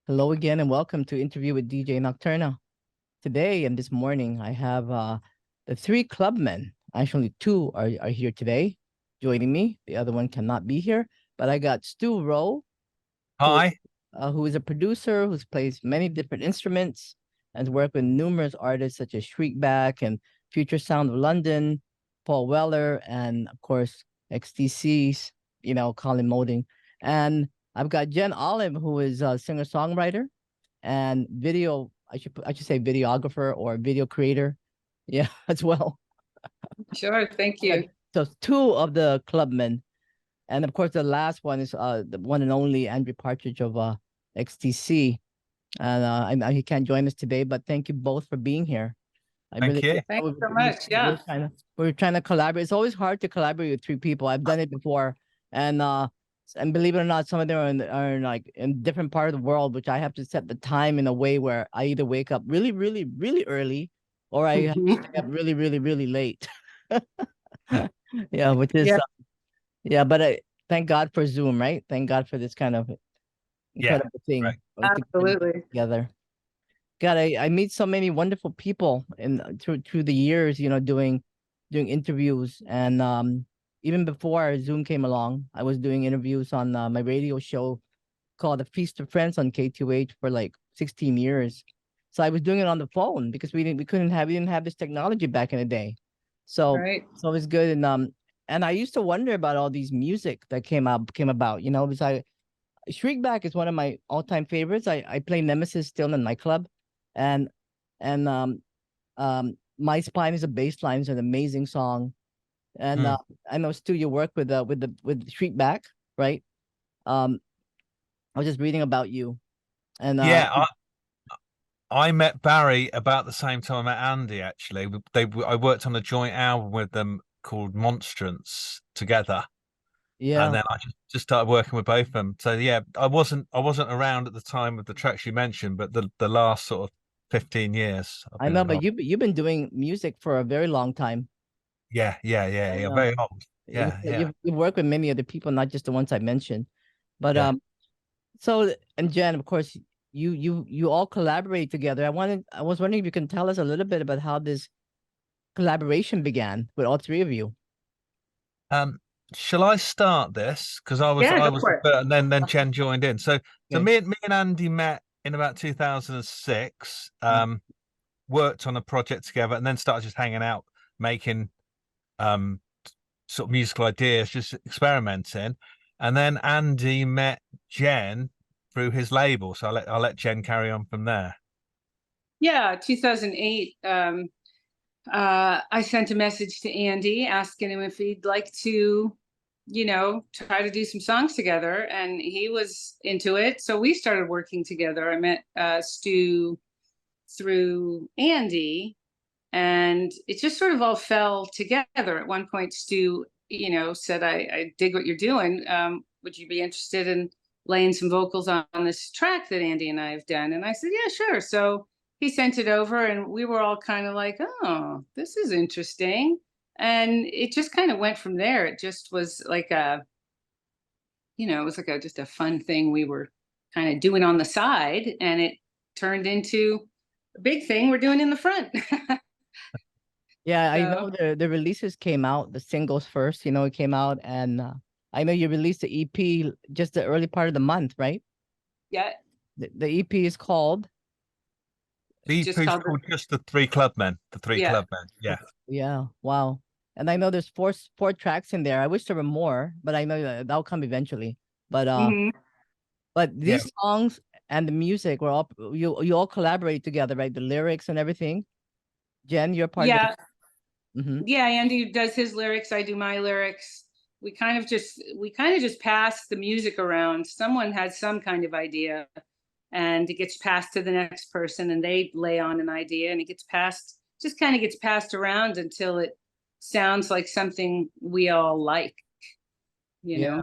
Hello again and welcome to Interview with DJ Nocturna. Today and this morning, I have the three clubmen. Actually, two are here today joining me. The other one cannot be here, but I got Stu Rowe, Hi. who is a producer who's plays many different instruments and has worked with numerous artists such as Shriekback and Future Sound of London, Paul Weller, and of course, XTC's, Colin Molding. And I've got Jen Olive, who is a singer-songwriter and video, I should say videographer or video creator. Yeah, as well. Sure, thank you. So two of the clubmen. And of course, the last one is the one and only Andy Partridge of XTC. And I know he can't join us today, but thank you both for being here. Thank you. Thank you so much. Yeah. We're trying to collaborate. It's always hard to collaborate with three people. I've done it before. And believe it or not, some of them are like in different part of the world, which I have to set the time in a way where I either wake up really, really, really early or I have to stay up really, really, really late. Yeah, which is but thank God for Zoom, right? Thank God for this kind of incredible thing. Right. Absolutely. Together. God, I meet so many wonderful people through the years, doing interviews. And even before Zoom came along, I was doing interviews on my radio show called The Feast of Friends on KTH for like 16 years. So I was doing it on the phone because we didn't have this technology back in the day. So so it was good. And I used to wonder about all these music that came about, because Shriekback is one of my all-time favorites. I play Nemesis still in my club. And My Spine is a bass line. It's an amazing song. And I know Stu, you work with Shriekback, right? I was just reading about you. And I met Barry about the same time I met Andy. Actually, I worked on a joint album with them called Monstrance together. Yeah. And then I just started working with both of them. So yeah, I wasn't around at the time of the tracks you mentioned, but the last sort of 15 years. I know, but you've been doing music for a very long time. Yeah, very old. Yeah. You've worked with many other people, not just the ones I mentioned. But so, and Jen, of course, you all collaborate together. I was wondering if you can tell us a little bit about how this collaboration began with all three of you. Shall I start this? Because I was and then Jen joined in. So me and Andy met in about 2006. Worked on a project together, and then started just hanging out, making sort of musical ideas, just experimenting. And then Andy met Jen through his label. So I'll let Jen carry on from there. Yeah, 2008. I sent a message to Andy asking him if he'd like to, try to do some songs together, and he was into it. So we started working together. I met Stu through Andy, and it just sort of all fell together. At one point, Stu, said, I dig what you're doing. Would you be interested in laying some vocals on this track that Andy and I have done? And I said, yeah, sure. So he sent it over, and we were all kind of like, oh, this is interesting. And it just kind of went from there. It just was like it was like just a fun thing we were kind of doing on the side, and it turned into a big thing we're doing in the front. Yeah, I know the releases came out, the singles first, it came out, and I know you released the EP just the early part of the month, right? Yeah. The EP is called? The EP is called just The Three Clubmen. The Three Clubmen, yeah. Yeah, wow. And I know there's four tracks in there. I wish there were more, but I know that'll come eventually. But but these songs and the music were all you all collaborate together, right? The lyrics and everything. Jen, you're part of it. Yeah, Andy does his lyrics, I do my lyrics. We kind of just pass the music around. Someone has some kind of idea, and it gets passed to the next person, and they lay on an idea, and it gets passed around until it sounds like something we all like, you know.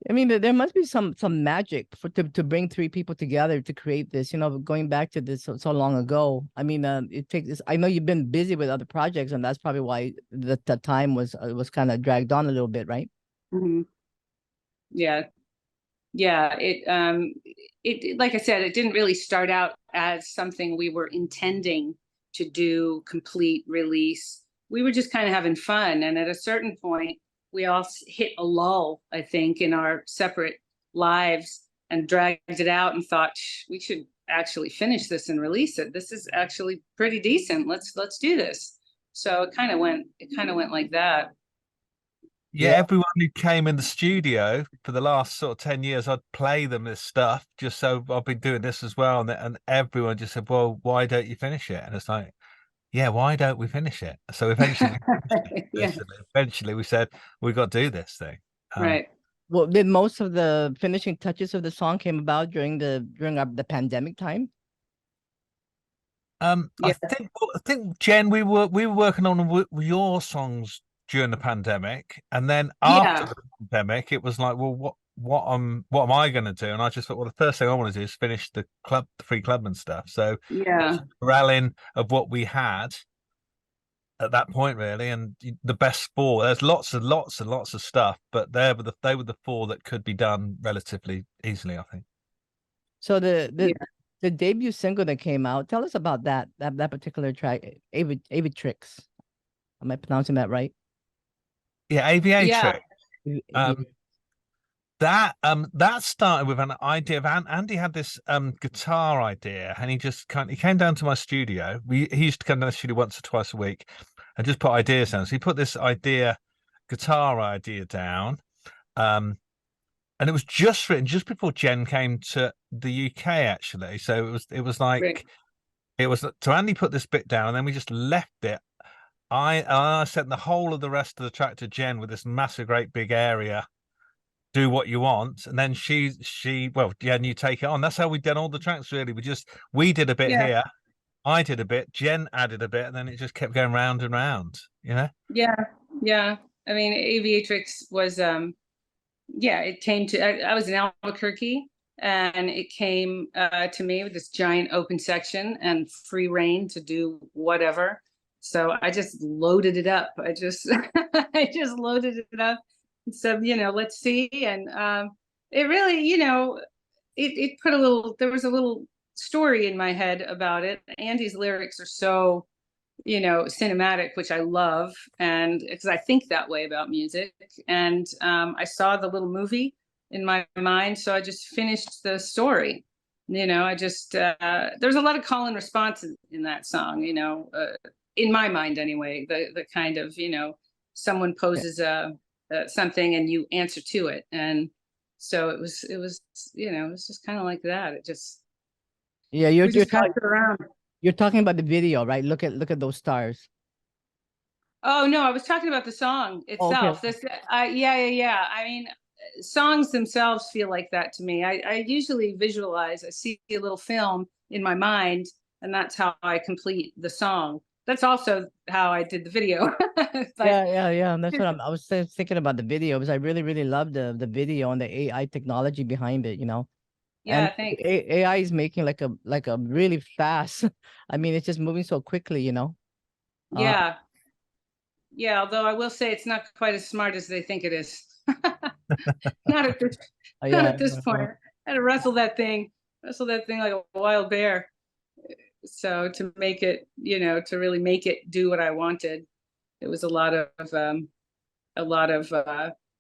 I mean, there must be some magic to bring three people together to create this, going back to this so long ago. I mean, it takes this. I know you've been busy with other projects, and that's probably why the time was kind of dragged on a little bit, right? Yeah. Yeah, it like I said, it didn't really start out as something we were intending to do complete release. We were just kind of having fun, and at a certain point, we all hit a lull, I think, in our separate lives, and dragged it out and thought we should actually finish this and release it. This is actually pretty decent. Let's do this. So it kind of went like that. Yeah, everyone who came in the studio for the last sort of 10 years, I'd play them this stuff just so I've been doing this as well. And everyone just said, well, why don't you finish it? And it's like, yeah, why don't we finish it? So eventually, eventually we said, we've got to do this thing. Right. Well, did most of the finishing touches of the song came about during the pandemic time? I think Jen, we were working on your songs during the pandemic, and then after the pandemic, it was like, well, what am I going to do? And I just thought, well, the first thing I want to do is finish the free Clubmen stuff. So rallying of what we had at that point, really, and the best four. There's lots and lots and lots of stuff, but they were the four that could be done relatively easily, I think. So the debut single that came out, tell us about that particular track, Aviatrix. Am I pronouncing that right? Yeah, Aviatrix. That started with an idea of Andy had this guitar idea, and he came down to my studio. He used to come down to the studio once or twice a week and just put ideas down. So he put this guitar idea down. And it was just written just before Jen came to the UK, actually. So it was like it was so Andy put this bit down, and then we just left it. I sent the whole of the rest of the track to Jen with this massive, great big area. Do what you want, and then she well, yeah, and you take it on. That's how we did all the tracks, really. We did a bit here, I did a bit, Jen added a bit, and then it just kept going round and round, you know. Yeah, I mean, Aviatrix was it came to I was in Albuquerque, and it came to me with this giant open section and free reign to do whatever. So I just loaded it up. I just loaded it up. So, let's see. And it really, it put there was a little story in my head about it. Andy's lyrics are so, cinematic, which I love. And because I think that way about music. And I saw the little movie in my mind. So I just finished the story. I just, there's a lot of call and response in that song, in my mind anyway, the kind of, someone poses something and you answer to it, and so it was just kind of like that. It just you're talking about the video, right? Look at those stars. Oh no, I was talking about the song itself. Okay. Yeah. I mean, songs themselves feel like that to me. I usually visualize. I see a little film in my mind, and that's how I complete the song. That's also how I did the video. Yeah. That's what I was thinking about the video, because I really love the video and the AI technology behind it, Yeah, and thanks. AI is making like a really fast. I mean, it's just moving so quickly, Yeah. Although I will say it's not quite as smart as they think it is. Not at this point. I had to wrestle that thing like a wild bear. So to make it, to really make it do what I wanted, it was a lot of I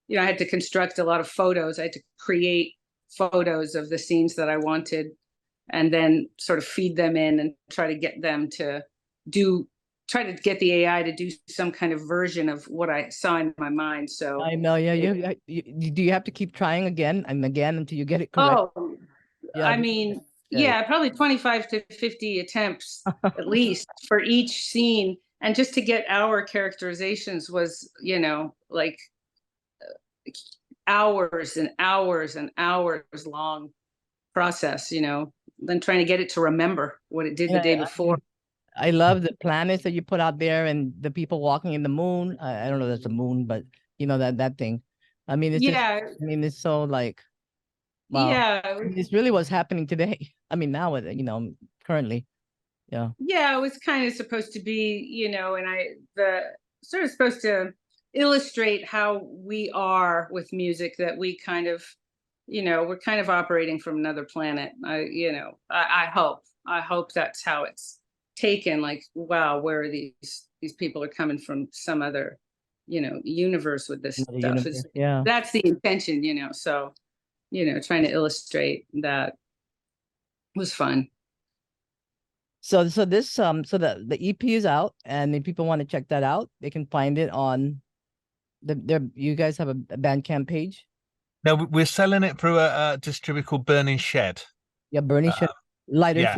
had to construct a lot of photos. I had to create photos of the scenes that I wanted, and then sort of feed them in and try to get them to try to get the AI to do some kind of version of what I saw in my mind. So I know, yeah. Do you have to keep trying again and again until you get it correct? Oh, yeah, I mean, probably 25 to 50 attempts at least for each scene. And just to get our characterizations was, like hours and hours and hours long process, then trying to get it to remember what it did the day before. I love the planets that you put out there and the people walking in the moon. I don't know if that's a moon, but that thing. I mean, it's it's so like, wow. Yeah. I mean, it's really what's happening today. I mean, now, currently. Yeah. Yeah, it was kind of supposed to be, and sort of supposed to illustrate how we are with music, that we kind of we're kind of operating from another planet. I hope that's how it's taken. Like, wow, where are these people are coming from some other, universe with this stuff. Universe. Yeah. That's the intention, so, trying to illustrate that was fun. So this so the EP is out, and if people want to check that out, they can find it on you guys have a Bandcamp page? No, we're selling it through a distributor called Burning Shed. Yeah, Burning Shed. Lighter. Yeah.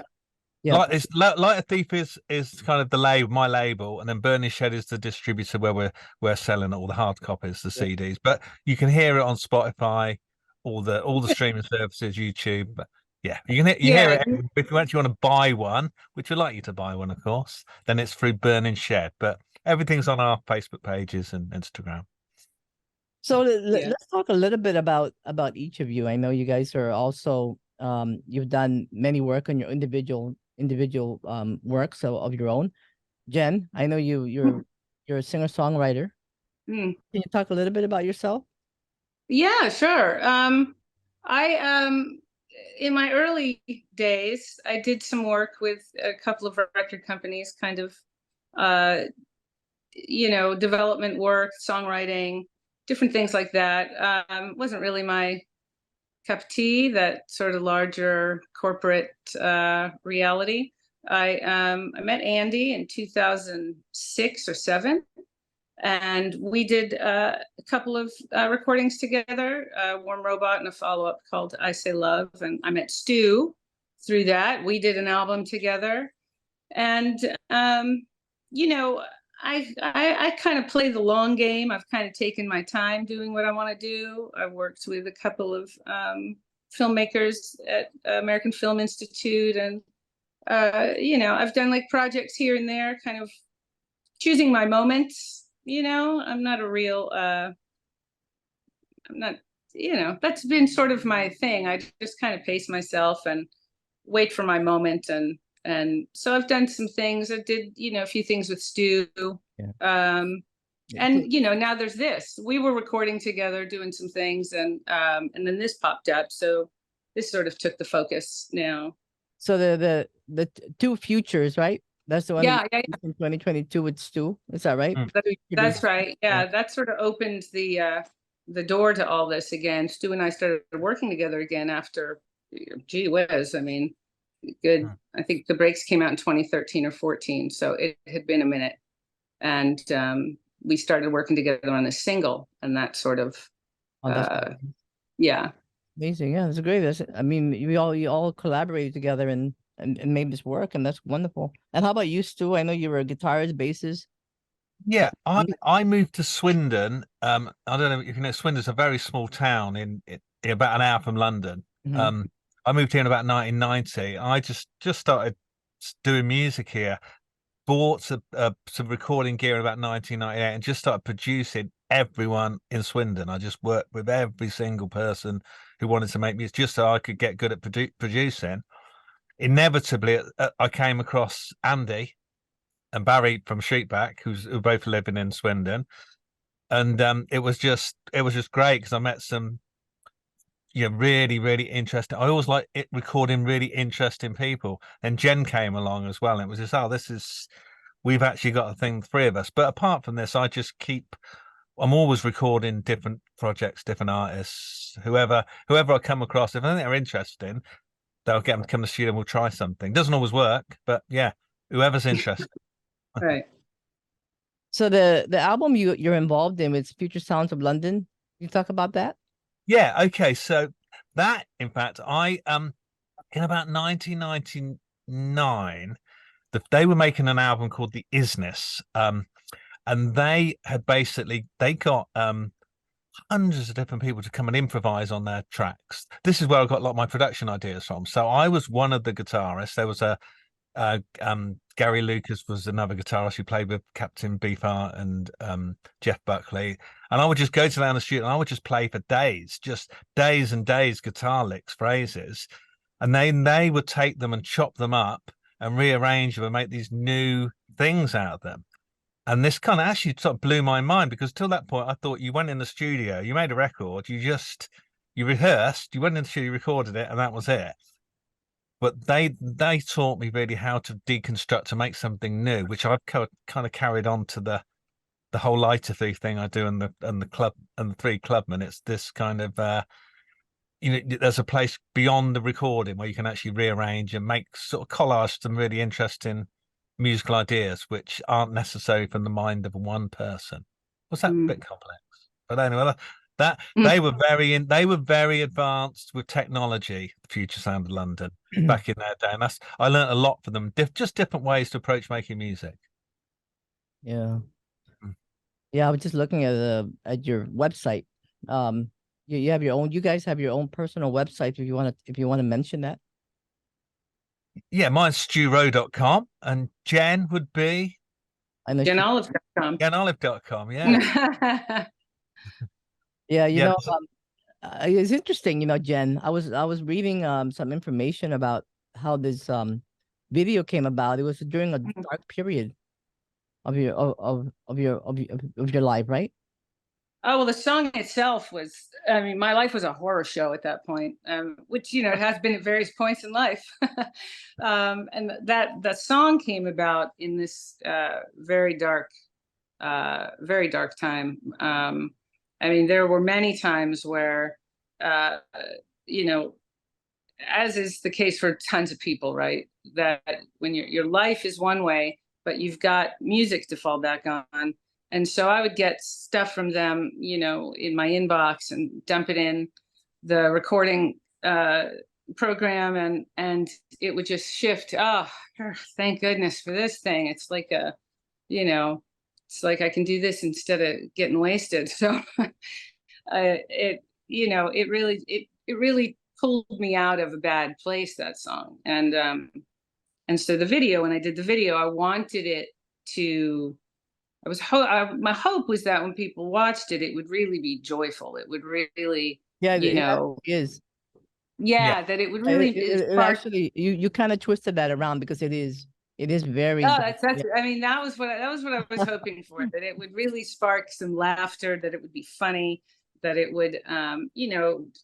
Yeah. Lighter Thief is kind of my label, and then Burning Shed is the distributor where we're selling all the hard copies, the CDs. But you can hear it on Spotify, all the streaming services, YouTube. But yeah, you hear it. If you actually want to buy one, which we'd like you to buy one, of course, then it's through Burning Shed. But everything's on our Facebook pages and Instagram. So let's talk a little bit about each of you. I know you guys are also you've done many work on your individual works of your own. Jen, I know you're a singer-songwriter. Can you talk a little bit about yourself? Yeah, sure. I in my early days, I did some work with a couple of record companies, kind of development work, songwriting, different things like that. Wasn't really my cup of tea, that sort of larger corporate reality. I met Andy in 2006 or 7, and we did a couple of recordings together, Warm Robot and a follow-up called I Say Love. And I met Stu through that. We did an album together. And, I kind of play the long game. I've kind of taken my time doing what I want to do. I've worked with a couple of filmmakers at American Film Institute, and I've done like projects here and there, kind of choosing my moments. I'm not a real that's been sort of my thing. I just kind of pace myself and wait for my moment, and so I've done some things. I did, a few things with Stu. Yeah. And now there's this. We were recording together, doing some things, and then this popped up. So this sort of took the focus now. So the two futures, right? That's the one. Yeah. In 2022 with Stu. Is that right? That's right. Yeah, that sort of opened the door to all this again. Stu and I started working together again after, gee whiz, I mean, good. I think the breaks came out in 2013 or 14, so it had been a minute, and we started working together on a single, and that sort of yeah, amazing. Yeah, that's great. I mean, you all collaborated together and made this work, and that's wonderful. And how about you, Stu? I know you were a guitarist, bassist. Yeah, I moved to Swindon. I don't know if you know, Swindon's a very small town in about an hour from London. Mm-hmm. I moved here in about 1990. I just started doing music here, bought some recording gear in about 1998, and just started producing everyone in Swindon. I just worked with every single person who wanted to make music, just so I could get good at producing. Inevitably, I came across Andy and Barry from Streetback, who both living in Swindon, and it was just great because I met some really, really interesting. I always like recording really interesting people. And Jen came along as well, and it was just we've actually got a thing, 3 of us. But apart from this, I'm always recording different projects, different artists, whoever I come across. If I think they're interesting, they'll get them to come to the studio and we'll try something. Doesn't always work, but yeah, whoever's interested. Right. So the album you're involved in is Future Sounds of London. Can you talk about that? Yeah, okay. So that, in fact, I in about 1999, they were making an album called The Isness, and they got hundreds of different people to come and improvise on their tracks. This is where I got a lot of my production ideas from. So I was one of the guitarists. There was Gary Lucas was another guitarist who played with Captain Beefheart and Jeff Buckley, and I would just go down the studio and I would just play for days, just days and days, guitar licks, phrases, and they would take them and chop them up and rearrange them and make these new things out of them. And this kind of actually sort of blew my mind, because till that point I thought you went in the studio, you made a record, you just you rehearsed, you went into the studio, you recorded it, and that was it. But they taught me really how to deconstruct to make something new, which I've kind of carried on to the whole lighter thief thing I do and the club and the three clubmen. It's this kind of there's a place beyond the recording where you can actually rearrange and make sort of collage some really interesting musical ideas which aren't necessary from the mind of one person. Was that a bit complex? But anyway, that they were very advanced with technology, the Future Sound of London back in their day, and I learned a lot from them. Just different ways to approach making music. Yeah. Yeah, I was just looking at your website. You have your own. You guys have your own personal website. If you want to mention that. Yeah, mine's sturowe.com, and Jen would be JenOlive.com. JenOlive.com. Yeah. Yeah, it's interesting. Jen, I was reading some information about how this video came about. It was during a dark period of your life, right? Oh, well, the song itself was, I mean, my life was a horror show at that point, which, it has been at various points in life. And that song came about in this very dark time. I mean, there were many times where, as is the case for tons of people, right? That when your life is one way, but you've got music to fall back on. And so I would get stuff from them, in my inbox and dump it in the recording program, and it would just shift. Oh, thank goodness for this thing. It's like it's like I can do this instead of getting wasted. So it really pulled me out of a bad place, that song. And so the video, when I did the video, I wanted it to, my hope was that when people watched it, it would really be joyful. It would really, that it would really it actually, you kind of twisted that around, because it is very. Oh, that's I mean, that was what I was hoping for, that it would really spark some laughter, that it would be funny, that it would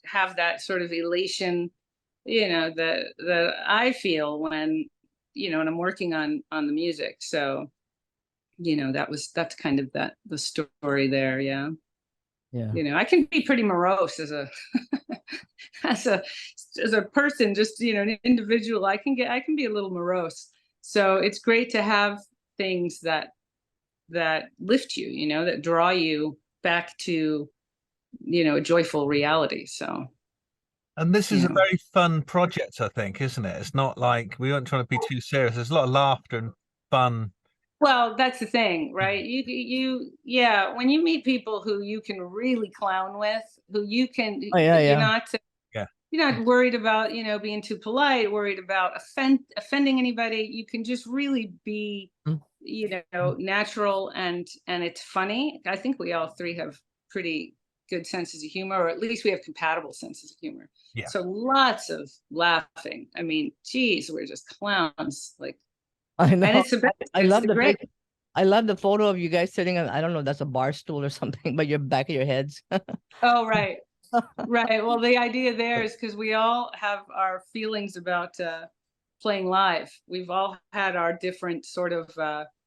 have that sort of elation, that I feel when when I'm working on the music. So that's kind of the story there. Yeah. I can be pretty morose as a as a person, just an individual. I can be a little morose. So it's great to have things that lift you, that draw you back to a joyful reality. So, and this is a very fun project, I think, isn't it? It's not like we aren't trying to be too serious. There's a lot of laughter and fun. Well, that's the thing, right? When you meet people who you can really clown with, who you can, you're not worried about, being too polite, worried about offending anybody. You can just really be, natural, and it's funny. I think we all three have pretty good senses of humor, or at least we have compatible senses of humor. Yeah. So lots of laughing. I mean, geez, we're just clowns. Like, I know. And it's I love I love the photo of you guys sitting on, I don't know, that's a bar stool or something, but your back of your heads. Oh, right. Right. Well, the idea there is because we all have our feelings about playing live. We've all had our different sort of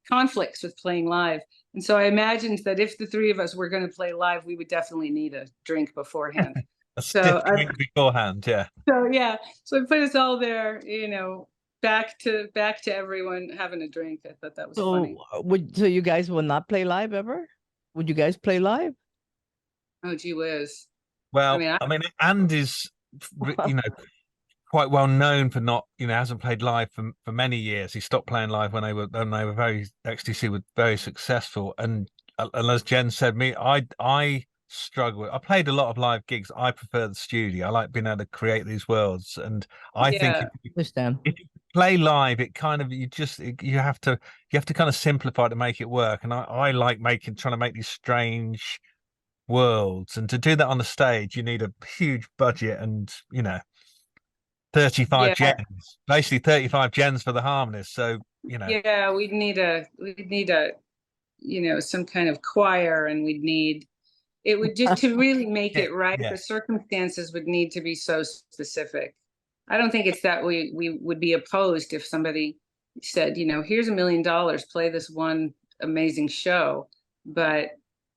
conflicts with playing live. And so I imagined that if the three of us were going to play live, we would definitely need a drink beforehand. A stiff drink beforehand, yeah. So so I put us all there, back to everyone having a drink. I thought that was funny. So you guys will not play live ever? Would you guys play live? Oh, gee whiz. Well, I mean, Andy's, quite well known for not, hasn't played live for many years. He stopped playing live when they were XTC were very successful. And as Jen said, I struggle. I played a lot of live gigs. I prefer the studio. I like being able to create these worlds. And I think if you play live, it kind of, you have to kind of simplify to make it work. And I like trying to make these strange worlds, and to do that on the stage you need a huge budget, and 35 gens, basically 35 gens for the harmonists. So we'd need a some kind of choir, and we'd need It would just, to really make it right, Yeah. the circumstances would need to be so specific. I don't think it's that we would be opposed if somebody said, you know, here's $1 million, play this one amazing show. But,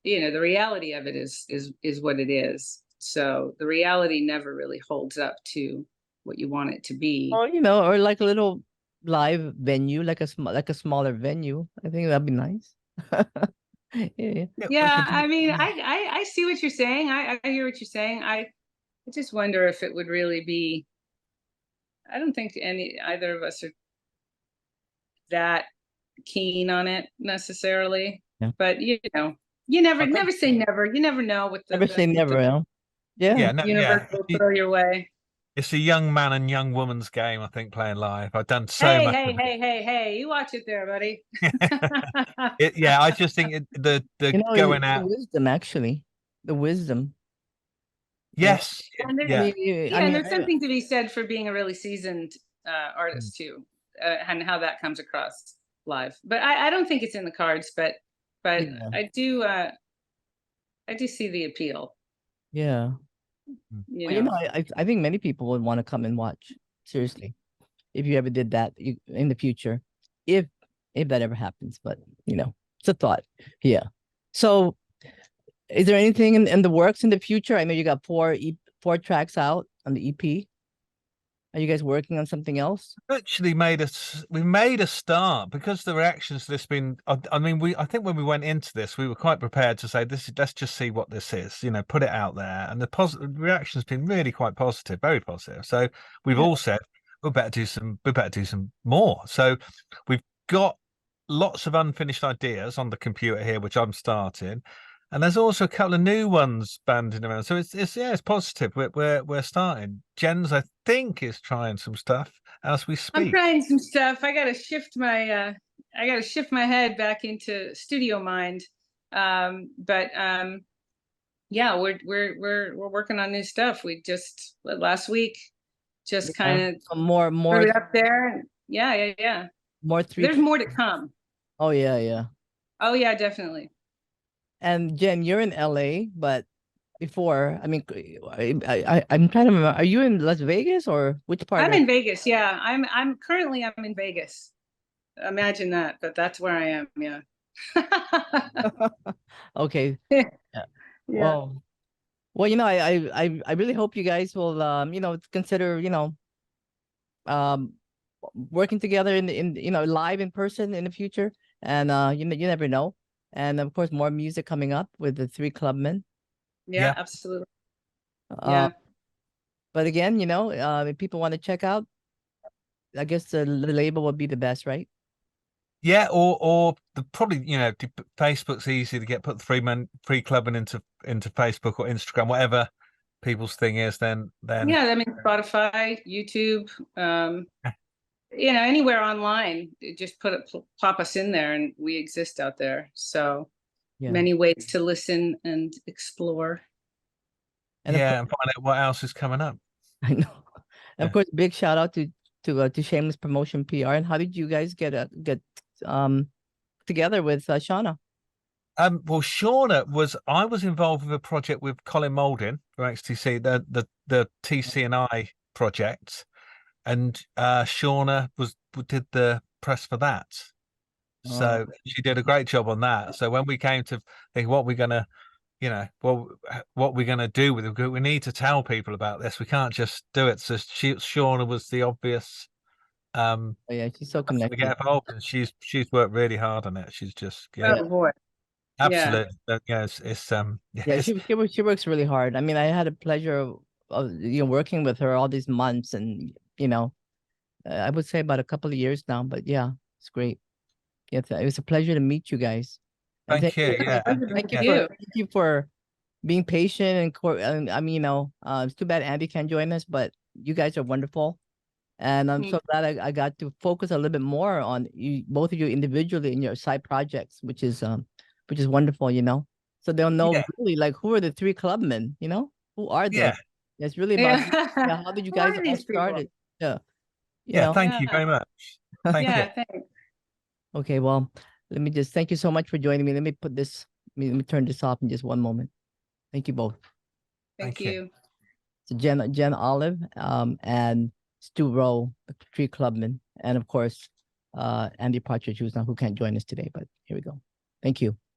you know, the reality of it is what it is. So the reality never really holds up to what you want it to be. Or, you know, or like a little live venue, like a smaller venue. I think that'd be nice. Yeah, I mean, I see what you're saying. I hear what you're saying. I just wonder if it would really be. I don't think either of us are that keen on it necessarily. Yeah. But you know, you never say never. You never know what never say never. Yeah. No, universe will throw your way. It's a young man and young woman's game, I think, playing live. I've done so much. Hey, you watch it there, buddy. Yeah, I just think the going out. The wisdom, actually. The wisdom. Yes. And there's something to be said for being a really seasoned artist too, and how that comes across live. But I don't think it's in the cards, but I do see the appeal. Yeah. You know, I think many people would want to come and watch, seriously, if you ever did that in the future, if that ever happens. But you know, it's a thought. Yeah. So is there anything in the works in the future? I know you got four tracks out on the EP. Are you guys working on something else? Actually we made a start, because the reactions to this been, I mean, I think when we went into this, we were quite prepared to say, let's just see what this is, you know, put it out there. And the reaction's been really quite positive, very positive. So we've all said, we better do some more. So we've got lots of unfinished ideas on the computer here, which I'm starting. And there's also a couple of new ones banding around, so it's positive. We're starting. Jens, I think, is trying some stuff as we speak. I'm trying some stuff. I gotta shift my head back into studio mind. Yeah, we're working on new stuff. We just last week just kind of more put it up there. Yeah. There's more to come. Oh yeah. Oh yeah, definitely. And Jen, you're in LA, but before, I mean, I'm trying to remember. Are you in Las Vegas or which part? I'm in Vegas. Yeah, I'm currently in Vegas. Imagine that, but that's where I am. Yeah. Okay. Yeah. Well, you know, I really hope you guys will you know, consider, you know, working together in you know, live in person in the future, and you never know. And of course, more music coming up with the 3 Clubmen. Yeah, absolutely. Yeah. But again, you know, if people want to check out, I guess the label would be the best, right? Yeah, or probably, you know, Facebook's easy to get, put 3 Clubmen into Facebook or Instagram, whatever people's thing is. Then yeah, I mean, Spotify, YouTube, you know, anywhere online, just pop us in there, and we exist out there. So many ways to listen and explore. And and find out what else is coming up. I know. And of course, big shout out to Shameless Promotion PR. And how did you guys get together with Shauna? Well, Shauna I was involved with a project with Colin Moulding from XTC, the TC&I project. And Shauna did the press for that, so she did a great job on that. So when we came to think what we're gonna, you know, what we're gonna do with it, we need to tell people about this. We can't just do it. So Shauna was the obvious. Oh yeah, she's so connected. To get involved, and she's worked really hard on it. She's just oh boy, absolutely. Yeah, she works really hard. I mean, I had a pleasure of you know, working with her all these months, and you know, I would say about a couple of years now, but yeah, it's great. Yeah, it was a pleasure to meet you guys. Thank you. Yeah, thank you. Thank you for being patient and I mean, you know, it's too bad Andy can't join us, but you guys are wonderful, and I'm so glad I got to focus a little bit more on you, both of you individually in your side projects, which is wonderful, you know. So they'll know really like who are the 3 Clubmen, you know, who are they? It's really about how did you guys all started? Yeah. You know? Thank you very much. Thank you. Thanks. Okay, well, let me just thank you so much for joining me. Let me turn this off in just one moment. Thank you both. Thank you. So Jen Olive, and Stu Rowe, the three clubmen, and of course, Andy Partridge, who can't join us today, but here we go. Thank you.